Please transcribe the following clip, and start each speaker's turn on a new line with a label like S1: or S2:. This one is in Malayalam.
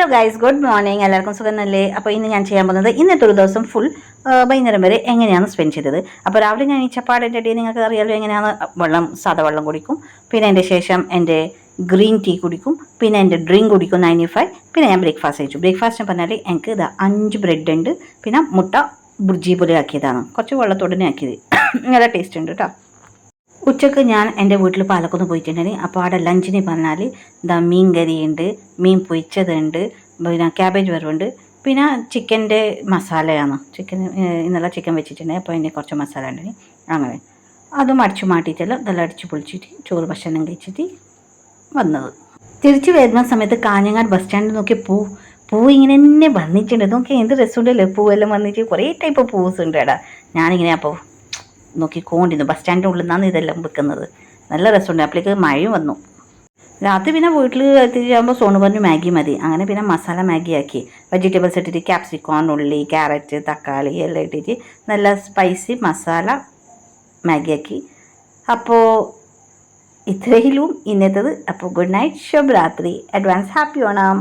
S1: Hello guys, good morning. എല്ലാവർക്കും സുഖമല്ലേ? അപ്പോൾ ഇന്ന് ഞാൻ ചെയ്യാൻ പോകുന്നത് ഇന്നത്തെ ഒരു ദിവസം ഫുൾ വൈകുന്നേരം വരെ എങ്ങനെയാണ് സ്പെൻഡ് ചെയ്തത്. അപ്പോൾ രാവിലെ ഞാൻ ഈ ചപ്പാടിൻ്റെ അടി നിങ്ങൾക്ക് അറിയാമല്ലോ എങ്ങനെയാണ്. സാധാ വെള്ളം കുടിക്കും, പിന്നെ അതിൻ്റെ ശേഷം എൻ്റെ ഗ്രീൻ ടീ കുടിക്കും, പിന്നെ എൻ്റെ ഡ്രിങ്ക് കുടിക്കും 95. പിന്നെ ഞാൻ ബ്രേക്ക്ഫാസ്റ്റ് കഴിച്ചു. ബ്രേക്ക്ഫാസ്റ്റ് പറഞ്ഞാൽ എനിക്ക് ഇത് 5 ബ്രെഡ് ഉണ്ട്, പിന്നെ മുട്ട ബുർജി പോലെ ആക്കിയതാണ്, കുറച്ച് വെള്ളത്തോടെ ആക്കിയത്. നല്ല ടേസ്റ്റ് ഉണ്ട് കേട്ടോ. ഉച്ചക്ക് ഞാൻ എൻ്റെ വീട്ടിൽ പാലക്കൊന്ന് പോയിട്ടുണ്ടെങ്കിൽ അപ്പോൾ അവിടെ ലഞ്ചിന് പറഞ്ഞാൽ മീൻ കറിയുണ്ട്, മീൻ പൊരിച്ചതുണ്ട്, പിന്നെ ക്യാബേജ് വറവുണ്ട്, പിന്നെ ചിക്കൻ്റെ മസാലയാണ്. ഇന്നലെ ചിക്കൻ വെച്ചിട്ടുണ്ടെങ്കിൽ അപ്പോൾ അതിന് കുറച്ച് മസാല ഉണ്ടെങ്കിൽ അങ്ങനെ അതും അടിച്ചു മാറ്റിയിട്ടല്ല നല്ല അടിച്ചു പൊളിച്ചിട്ട് ചോറ് ഭക്ഷണം കഴിച്ചിട്ട് വന്നത്. തിരിച്ച് വരുന്ന സമയത്ത് കാഞ്ഞങ്ങാട് ബസ് സ്റ്റാൻഡ് നോക്കി പൂ ഇങ്ങനെ തന്നെ വന്നിട്ടുണ്ട്. നോക്കി എന്ത് രസമുണ്ടല്ലേ, പൂവെല്ലാം വന്നിട്ട് കുറേ ടൈപ്പ് പൂസ് ഉണ്ട് ഇടാ. ഞാനിങ്ങനെ അപ്പോൾ നോക്കിക്കൊണ്ടിരുന്നു. ബസ് സ്റ്റാൻഡിൻ്റെ ഉള്ളിൽ നിന്നാണ് ഇതെല്ലാം വെക്കുന്നത്. നല്ല രസമുണ്ട്. അപ്പോഴേക്ക് മഴയും വന്നു. രാത്രി പിന്നെ വീട്ടിൽ എത്തിച്ചാകുമ്പോൾ സോണു പറഞ്ഞു മാഗി മതി. അങ്ങനെ പിന്നെ മസാല മാഗി ആക്കി, വെജിറ്റബിൾസ് ഇട്ടിട്ട് ക്യാപ്സിക്കോൺ, ഉള്ളി, ക്യാരറ്റ്, തക്കാളി എല്ലാം ഇട്ടിട്ട് നല്ല സ്പൈസി മസാല മാഗി ആക്കി. അപ്പോൾ ഇത്രയിലും ഇന്നത്തത്. അപ്പോൾ ഗുഡ് നൈറ്റ്, ശുഭരാത്രി, അഡ്വാൻസ് ഹാപ്പി ഓണം.